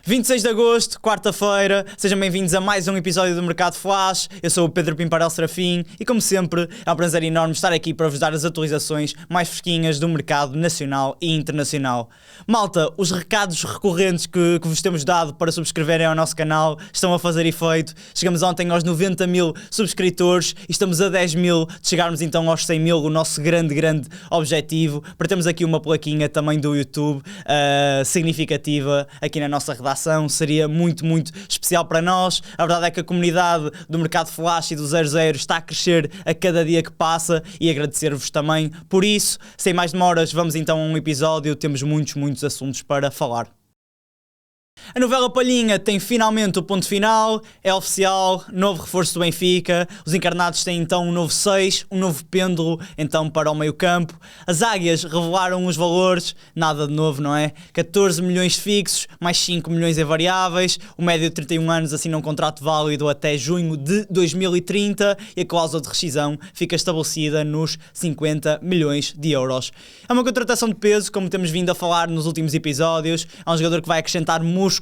26 de agosto, quarta-feira, sejam bem-vindos a mais um episódio do Mercado Flash. Eu sou o Pedro Pimparel Serafim e, como sempre, é um prazer enorme estar aqui para vos dar as atualizações mais fresquinhas do mercado nacional e internacional. Malta, os recados recorrentes que vos temos dado para subscreverem ao nosso canal estão a fazer efeito. Chegamos ontem aos 90 mil subscritores e estamos a 10 mil de chegarmos então aos 100 mil, o nosso grande objetivo. Para termos aqui uma plaquinha também do YouTube significativa aqui na nossa redação. Seria muito especial para nós. A verdade é que a comunidade do Mercado Flash e do 00 está a crescer a cada dia que passa e agradecer-vos também por isso. Sem mais demoras, vamos então a um episódio. Temos muitos assuntos para falar. A novela Palhinha tem finalmente o ponto final, é oficial, novo reforço do Benfica, os encarnados têm então um novo 6, um novo pêndulo então para o meio campo. As águias revelaram os valores, nada de novo, não é? 14 milhões fixos, mais 5 milhões em variáveis, o médio de 31 anos assina um contrato válido até junho de 2030 e a cláusula de rescisão fica estabelecida nos 50 milhões de euros. É uma contratação de peso, como temos vindo a falar nos últimos episódios, é um jogador que vai acrescentar músculo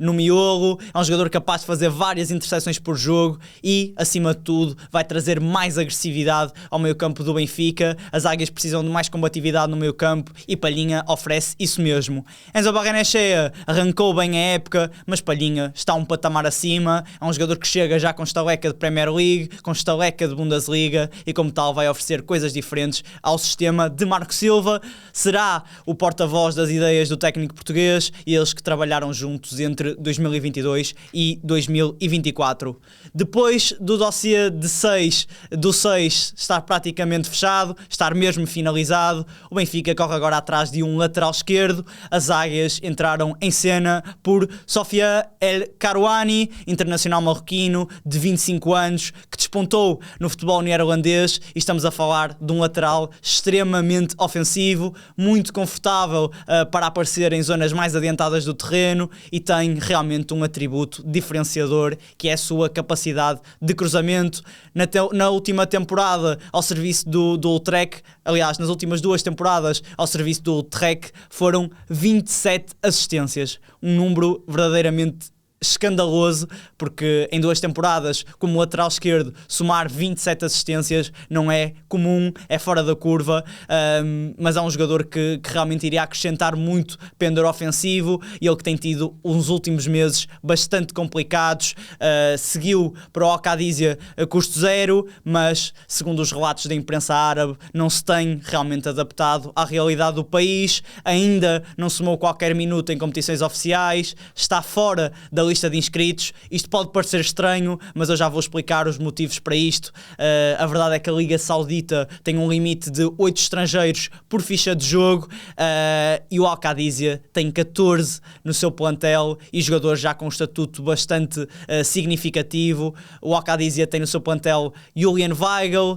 no miolo, é um jogador capaz de fazer várias interseções por jogo e, acima de tudo, vai trazer mais agressividade ao meio campo do Benfica. As águias precisam de mais combatividade no meio campo e Palhinha oferece isso mesmo. Enzo Barrenechea arrancou bem a época, mas Palhinha está um patamar acima, é um jogador que chega já com estaleca de Premier League, com estaleca de Bundesliga e como tal vai oferecer coisas diferentes ao sistema de Marco Silva. Será o porta-voz das ideias do técnico português e eles que trabalharam juntos entre 2022 e 2024. Depois do dossiê do 6 estar praticamente fechado, estar mesmo finalizado, o Benfica corre agora atrás de um lateral esquerdo. As águias entraram em cena por Sofia El Karouani, internacional marroquino de 25 anos, que despontou no futebol neerlandês e estamos a falar de um lateral extremamente ofensivo, muito confortável para aparecer em zonas mais adiantadas do terreno e tem realmente um atributo diferenciador que é a sua capacidade de cruzamento. Na última temporada ao serviço do Utrecht, aliás, nas últimas 2 temporadas ao serviço do Utrecht foram 27 assistências, um número verdadeiramente escandaloso, porque em 2 temporadas como lateral esquerdo somar 27 assistências não é comum, é fora da curva, mas é um jogador que realmente iria acrescentar muito pendor ofensivo e ele que tem tido uns últimos meses bastante complicados. Seguiu para o Al-Qadisiyah a custo zero, mas segundo os relatos da imprensa árabe não se tem realmente adaptado à realidade do país, ainda não somou qualquer minuto em competições oficiais, está fora da lista de inscritos. Isto pode parecer estranho, mas eu já vou explicar os motivos para isto. A verdade é que a Liga Saudita tem um limite de 8 estrangeiros por ficha de jogo e o Al-Qadisiyah tem 14 no seu plantel e jogadores já com um estatuto bastante significativo. O Al-Qadisiyah tem no seu plantel Julian Weigl,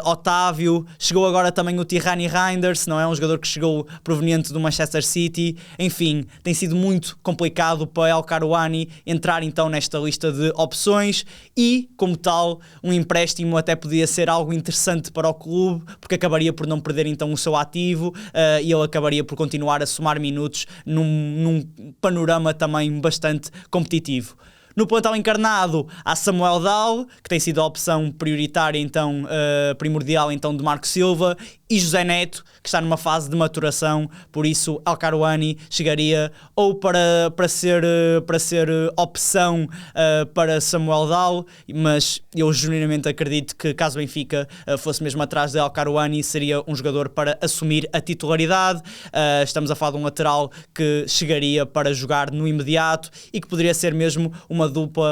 Otávio, chegou agora também o Tirrani Reinders, não é? Um jogador que chegou proveniente do Manchester City. Enfim, tem sido muito complicado para El Karouani entrar então nesta lista de opções e, como tal, um empréstimo até podia ser algo interessante para o clube, porque acabaria por não perder então o seu ativo e ele acabaria por continuar a somar minutos num panorama também bastante competitivo. No plantel encarnado há Samuel Dal, que tem sido a opção prioritária então, primordial então de Marco Silva, e José Neto, que está numa fase de maturação, por isso El Karouani chegaria ou para ser opção para Samuel Dal, mas eu genuinamente acredito que caso o Benfica fosse mesmo atrás de El Karouani, seria um jogador para assumir a titularidade. Estamos a falar de um lateral que chegaria para jogar no imediato e que poderia ser mesmo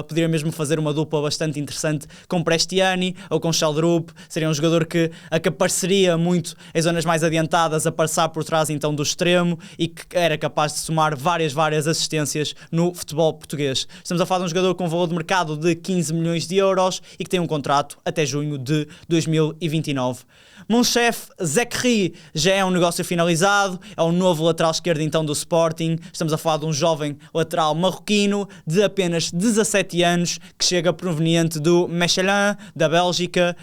poderia mesmo fazer uma dupla bastante interessante com Prestiani ou com Sheldrup. Seria um jogador que apareceria muito em zonas mais adiantadas, a passar por trás então do extremo e que era capaz de somar várias assistências no futebol português. Estamos a falar de um jogador com valor de mercado de 15 milhões de euros e que tem um contrato até junho de 2029. Monchef Zekri já é um negócio finalizado, é o novo lateral esquerdo então do Sporting. Estamos a falar de um jovem lateral marroquino de apenas 17 anos, que chega proveniente do Mechelen, da Bélgica.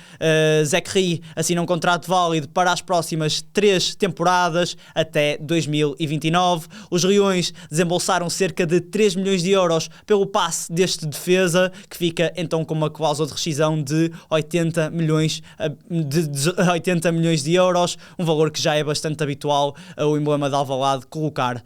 Zekri assina um contrato válido para as próximas 3 temporadas, até 2029. Os Leões desembolsaram cerca de 3 milhões de euros pelo passe deste defesa, que fica então com uma cláusula de rescisão de 80 milhões de euros, um valor que já é bastante habitual o emblema de Alvalade colocar.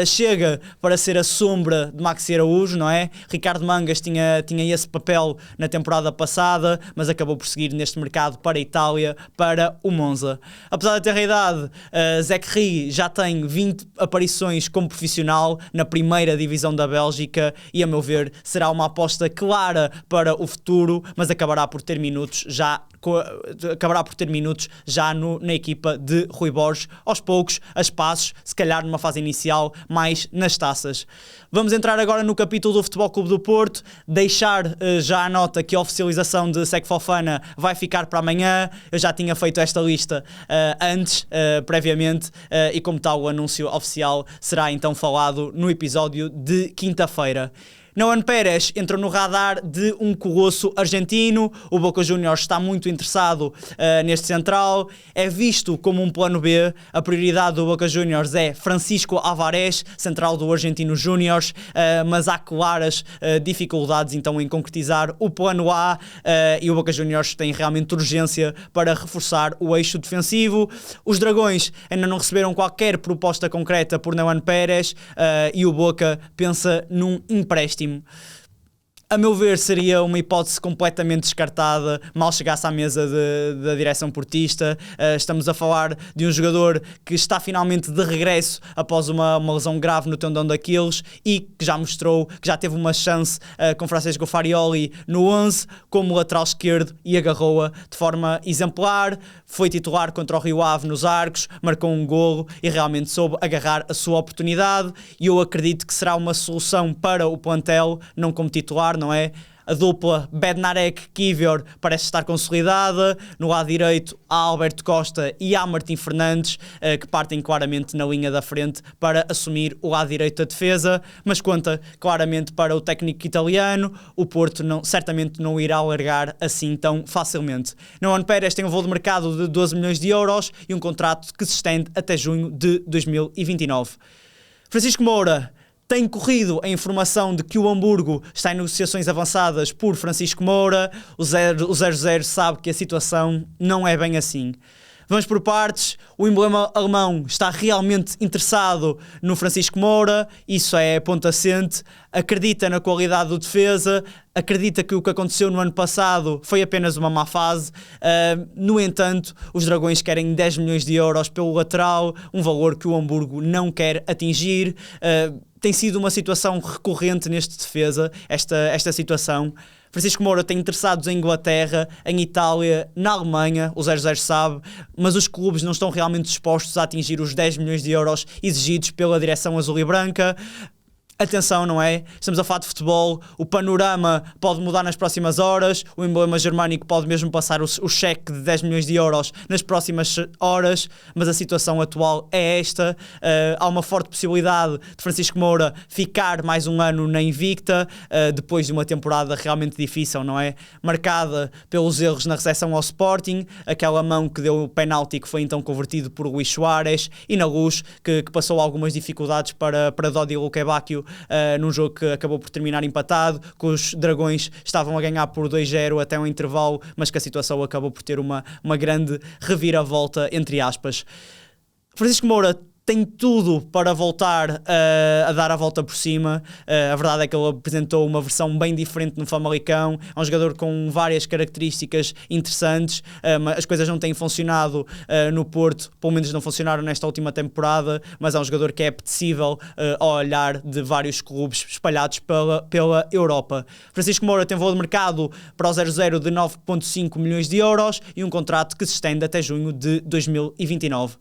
Chega para ser a sombra de Maxi Araújo, não é? Ricardo Mangas tinha esse papel na temporada passada, mas acabou por seguir neste mercado para a Itália, para o Monza. Apesar de ter a idade, Zekri já tem 20 aparições como profissional na primeira divisão da Bélgica e, a meu ver, será uma aposta clara para o futuro, mas acabará por ter minutos já na equipa de Rui Borges, aos poucos, a espaços, se calhar numa fase inicial, mais nas taças. Vamos entrar agora no capítulo do Futebol Clube do Porto, deixar já a nota que a oficialização de Sek Fofana vai ficar para amanhã. Eu já tinha feito esta lista previamente, e como tal o anúncio oficial será então falado no episódio de quinta-feira. Noan Pérez entrou no radar de um colosso argentino. O Boca Juniors está muito interessado neste central. É visto como um plano B. A prioridade do Boca Juniors é Francisco Alvarez, central do Argentino Juniors, mas há claras dificuldades então em concretizar o plano A, e o Boca Juniors tem realmente urgência para reforçar o eixo defensivo. Os Dragões ainda não receberam qualquer proposta concreta por Noan Pérez, e o Boca pensa num empréstimo. A meu ver, seria uma hipótese completamente descartada mal chegasse à mesa da direção portista. Estamos a falar de um jogador que está finalmente de regresso após uma lesão grave no tendão de Aquiles e que já mostrou que já teve uma chance com Francesco Farioli no 11 como lateral esquerdo e agarrou-a de forma exemplar. Foi titular contra o Rio Ave nos Arcos, marcou um golo e realmente soube agarrar a sua oportunidade, e eu acredito que será uma solução para o plantel, não como titular, não é? A dupla Bednarek-Kivior parece estar consolidada. No lado direito há Alberto Costa e há Martim Fernandes, que partem claramente na linha da frente para assumir o lado direito da defesa, mas conta claramente para o técnico italiano. O Porto certamente não irá largar assim tão facilmente. Noan Pérez tem um voo de mercado de 12 milhões de euros e um contrato que se estende até junho de 2029. Francisco Moura. Tem corrido a informação de que o Hamburgo está em negociações avançadas por Francisco Moura. O 0-0 sabe que a situação não é bem assim. Vamos por partes. O emblema alemão está realmente interessado no Francisco Moura, isso é ponto assente. Acredita na qualidade do defesa, acredita que o que aconteceu no ano passado foi apenas uma má fase. No entanto, os Dragões querem 10 milhões de euros pelo lateral, um valor que o Hamburgo não quer atingir. Tem sido uma situação recorrente neste defesa, esta situação. Francisco Moura tem interessados em Inglaterra, em Itália, na Alemanha, o 0-0 sabe, mas os clubes não estão realmente dispostos a atingir os 10 milhões de euros exigidos pela direção azul e branca. Atenção, não é? Estamos a falar de futebol, o panorama pode mudar nas próximas horas, o emblema germânico pode mesmo passar o cheque de 10 milhões de euros nas próximas horas, mas a situação atual é esta. Há uma forte possibilidade de Francisco Moura ficar mais um ano na Invicta, depois de uma temporada realmente difícil, não é? Marcada pelos erros na recepção ao Sporting, aquela mão que deu o penalti que foi então convertido por Luís Soares, e na Luz, que passou algumas dificuldades para Dodi Lukebakio, num jogo que acabou por terminar empatado, que os Dragões estavam a ganhar por 2-0 até um intervalo, mas que a situação acabou por ter uma grande reviravolta, entre aspas. Francisco Moura tem tudo para voltar a dar a volta por cima. A verdade é que ele apresentou uma versão bem diferente no Famalicão. É um jogador com várias características interessantes. As coisas não têm funcionado no Porto, pelo menos não funcionaram nesta última temporada, mas é um jogador que é apetecível ao olhar de vários clubes espalhados pela Europa. Francisco Moura tem valor de mercado para o 0-0 de 9,5 milhões de euros e um contrato que se estende até junho de 2029.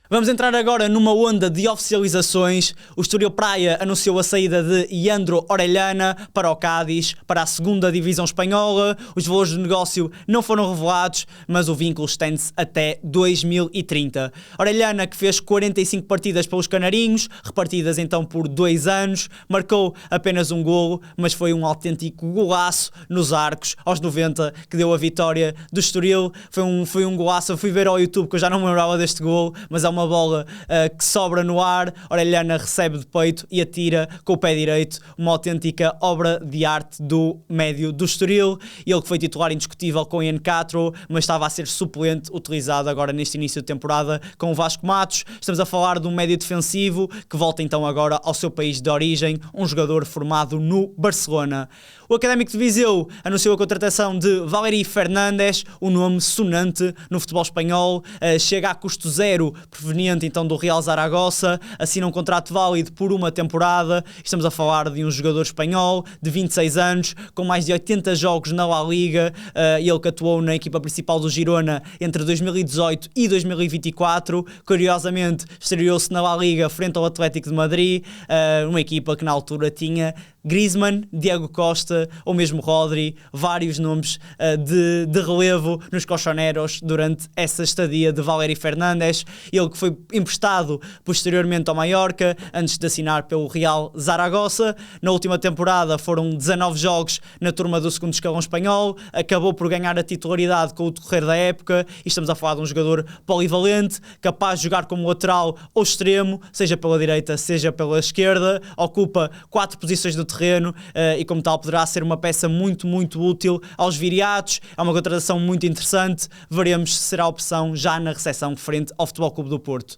Vamos entrar agora numa onda de oficializações. O Estoril Praia anunciou a saída de Iandro Orellana para o Cádiz, para a segunda divisão espanhola. Os valores do negócio não foram revelados, mas o vínculo estende-se até 2030. Orellana, que fez 45 partidas pelos Canarinhos, repartidas então por 2 anos, marcou apenas um golo, mas foi um autêntico golaço nos arcos, aos 90, que deu a vitória do Estoril. Foi um golaço. Eu fui ver ao YouTube, que eu já não me lembrava deste golo, mas é uma bola que sobra no ar. Orellana recebe de peito e atira com o pé direito, uma autêntica obra de arte do médio do Estoril. Ele que foi titular indiscutível com Ian Castro, mas estava a ser suplente, utilizado agora neste início de temporada com o Vasco Matos. Estamos a falar de um médio defensivo que volta então agora ao seu país de origem, um jogador formado no Barcelona. O Académico de Viseu anunciou a contratação de Valeri Fernandes, um nome sonante no futebol espanhol. Chega a custo zero, proveniente então do Real Zaragoza, assina um contrato válido por uma temporada. Estamos a falar de um jogador espanhol de 26 anos, com mais de 80 jogos na La Liga. Ele que atuou na equipa principal do Girona entre 2018 e 2024. Curiosamente, estreou-se na La Liga frente ao Atlético de Madrid, uma equipa que na altura tinha Griezmann, Diego Costa ou mesmo Rodri, vários nomes de relevo nos colchoneros durante essa estadia de Valeri Fernandes. Ele que foi emprestado posteriormente ao Mallorca, antes de assinar pelo Real Zaragoza. Na última temporada foram 19 jogos na turma do segundo escalão espanhol, acabou por ganhar a titularidade com o decorrer da época, e estamos a falar de um jogador polivalente, capaz de jogar como lateral ou extremo, seja pela direita, seja pela esquerda, ocupa 4 posições do terreno e como tal poderá ser uma peça muito, muito útil aos viriatos. É uma contratação muito interessante, veremos se será opção já na recepção frente ao Futebol Clube do Porto.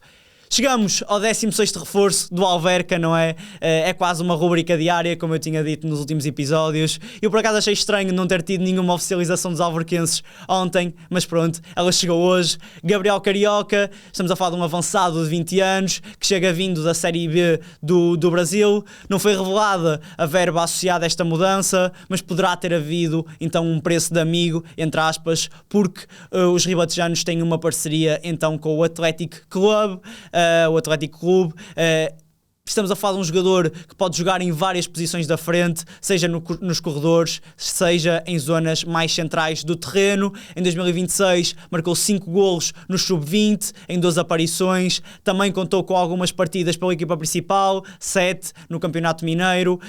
Chegamos ao 16º reforço do Alverca, não é? É quase uma rubrica diária, como eu tinha dito nos últimos episódios. Eu por acaso achei estranho não ter tido nenhuma oficialização dos alverquenses ontem, mas pronto, ela chegou hoje. Gabriel Carioca, estamos a falar de um avançado de 20 anos, que chega vindo da Série B do Brasil. Não foi revelada a verba associada a esta mudança, mas poderá ter havido então um preço de amigo, entre aspas, porque os ribatejanos têm uma parceria então com o Athletic Club. O Atlético Clube. Estamos a falar de um jogador que pode jogar em várias posições da frente, seja nos corredores, seja em zonas mais centrais do terreno. Em 2026 marcou 5 golos no Sub-20, em 12 aparições. Também contou com algumas partidas pela equipa principal, 7 no Campeonato Mineiro.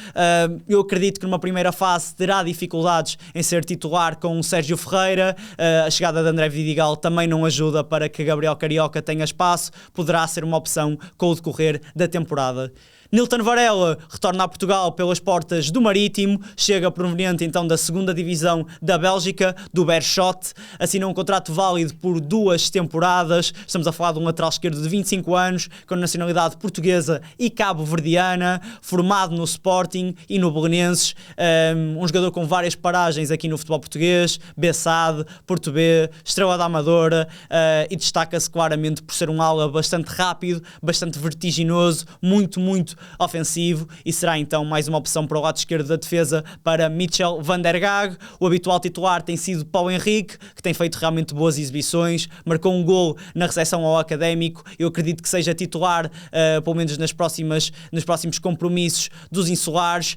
Eu acredito que numa primeira fase terá dificuldades em ser titular com o Sérgio Ferreira. A chegada de André Vidigal também não ajuda para que Gabriel Carioca tenha espaço. Poderá ser uma opção com o decorrer da temporada. Nilton Varela retorna a Portugal pelas portas do Marítimo, chega proveniente então da segunda divisão da Bélgica, do Beerschot, assina um contrato válido por 2 temporadas. Estamos a falar de um lateral esquerdo de 25 anos, com nacionalidade portuguesa e cabo-verdiana, formado no Sporting e no Belenenses, um jogador com várias paragens aqui no futebol português, Bessade, Porto B, Estrela da Amadora, e destaca-se claramente por ser um ala bastante rápido, bastante vertiginoso, muito ofensivo, e será então mais uma opção para o lado esquerdo da defesa para Michel van der Gaag. O habitual titular tem sido Paulo Henrique, que tem feito realmente boas exibições, marcou um gol na recepção ao Académico. Eu acredito que seja titular pelo menos nos próximos compromissos dos insulares,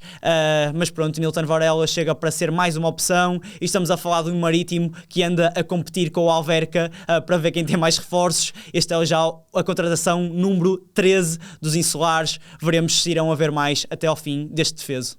mas pronto, Nilton Varela chega para ser mais uma opção, e estamos a falar de um Marítimo que anda a competir com o Alverca para ver quem tem mais reforços. Este é já a contratação número 13 dos insulares. Veremos se irão haver mais até ao fim deste defeso.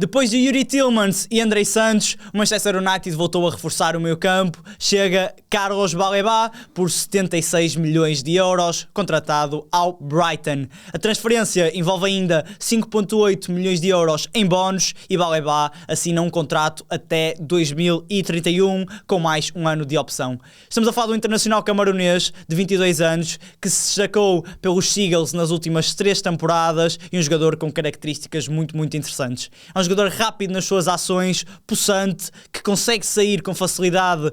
Depois de Yuri Tillmans e Andrei Santos, o Manchester United voltou a reforçar o meio campo. Chega Carlos Baleba por 76 milhões de euros, contratado ao Brighton. A transferência envolve ainda 5,8 milhões de euros em bónus, e Baleba assina um contrato até 2031, com mais um ano de opção. Estamos a falar do internacional camaronês de 22 anos, que se destacou pelos Seagulls nas últimas 3 temporadas, e um jogador com características muito interessantes. É um jogador rápido nas suas ações, possante, que consegue sair com facilidade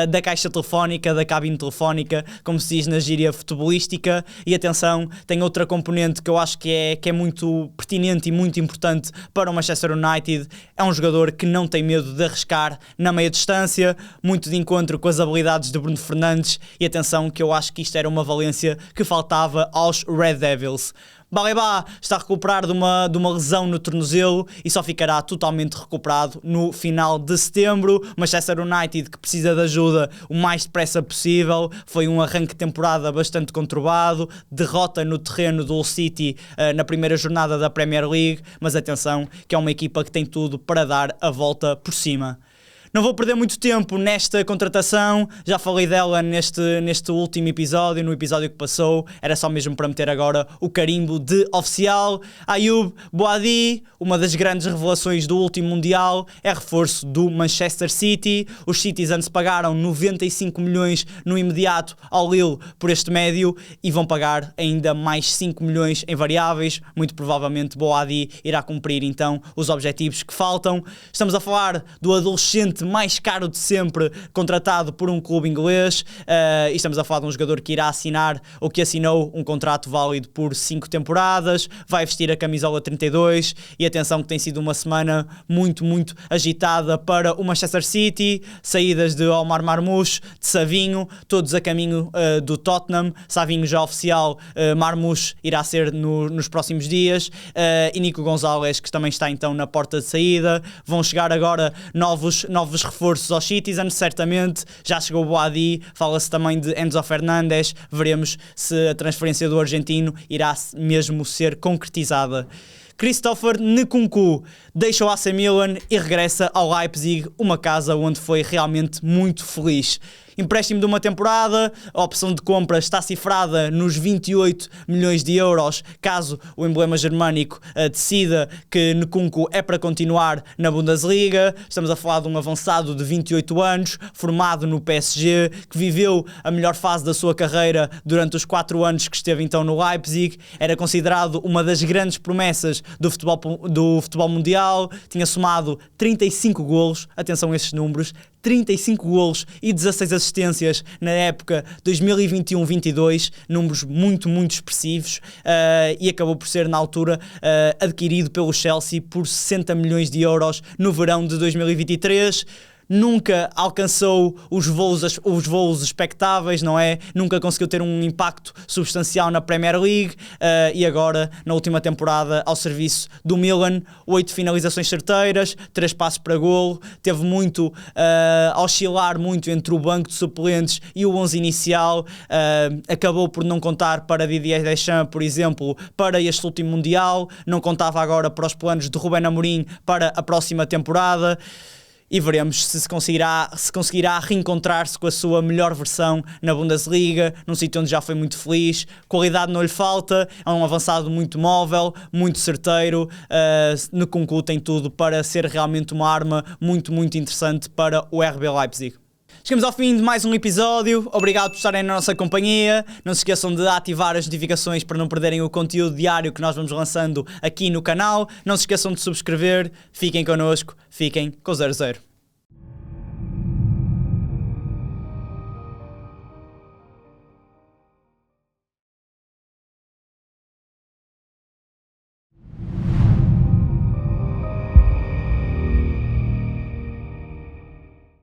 da caixa telefónica, da cabine telefónica, como se diz na gíria futebolística. E atenção, tem outra componente que eu acho que é muito pertinente e muito importante para o Manchester United. É um jogador que não tem medo de arriscar na meia distância, muito de encontro com as habilidades de Bruno Fernandes, e atenção que eu acho que isto era uma valência que faltava aos Red Devils. Baleba está a recuperar de uma lesão no tornozelo e só ficará totalmente recuperado no final de setembro. Manchester United, que precisa de ajuda o mais depressa possível. Foi um arranque de temporada bastante conturbado, derrota no terreno do Hull City na primeira jornada da Premier League, mas atenção que é uma equipa que tem tudo para dar a volta por cima. Não vou perder muito tempo nesta contratação, já falei dela neste último episódio, no episódio que passou, era só mesmo para meter agora o carimbo de oficial. Ayoub Boadi, uma das grandes revelações do último Mundial, é reforço do Manchester City. Os Citizens pagaram 95 milhões no imediato ao Lille por este médio e vão pagar ainda mais 5 milhões em variáveis. Muito provavelmente Boadi irá cumprir então os objetivos que faltam. Estamos a falar do adolescente mais caro de sempre, contratado por um clube inglês, e estamos a falar de um jogador que irá assinar, ou que assinou, um contrato válido por 5 temporadas, vai vestir a camisola 32, e atenção que tem sido uma semana muito, muito agitada para o Manchester City, saídas de Omar Marmoush, de Savinho, todos a caminho do Tottenham. Savinho já oficial, Marmoush irá ser nos próximos dias, e Nico Gonzalez, que também está então na porta de saída. Vão chegar agora novos reforços aos Citizens, certamente. Já chegou o Boadi, fala-se também de Enzo Fernandes. Veremos se a transferência do argentino irá mesmo ser concretizada. Christopher Nkunku deixa o AC Milan e regressa ao Leipzig, uma casa onde foi realmente muito feliz. Empréstimo de uma temporada, a opção de compra está cifrada nos 28 milhões de euros, caso o emblema germânico decida que Nkunku é para continuar na Bundesliga. Estamos a falar de um avançado de 28 anos, formado no PSG, que viveu a melhor fase da sua carreira durante os 4 anos que esteve então no Leipzig. Era considerado uma das grandes promessas do futebol mundial, tinha somado 35 golos, atenção a estes números, 35 golos e 16 assistências na época 2021-22, números muito, muito expressivos, e acabou por ser na altura adquirido pelo Chelsea por 60 milhões de euros no verão de 2023. Nunca alcançou os voos expectáveis, não é? Nunca conseguiu ter um impacto substancial na Premier League, e agora, na última temporada, ao serviço do Milan, 8 finalizações certeiras, 3 passos para golo, teve muito a oscilar muito entre o banco de suplentes e o 11 inicial, acabou por não contar para Didier Deschamps, por exemplo, para este último Mundial, não contava agora para os planos de Ruben Amorim para a próxima temporada. E veremos se conseguirá reencontrar-se com a sua melhor versão na Bundesliga, num sítio onde já foi muito feliz. Qualidade não lhe falta, é um avançado muito móvel, muito certeiro. Nkunku tem tudo para ser realmente uma arma muito, muito interessante para o RB Leipzig. Chegamos ao fim de mais um episódio, obrigado por estarem na nossa companhia, não se esqueçam de ativar as notificações para não perderem o conteúdo diário que nós vamos lançando aqui no canal, não se esqueçam de subscrever, fiquem connosco, fiquem com o 00.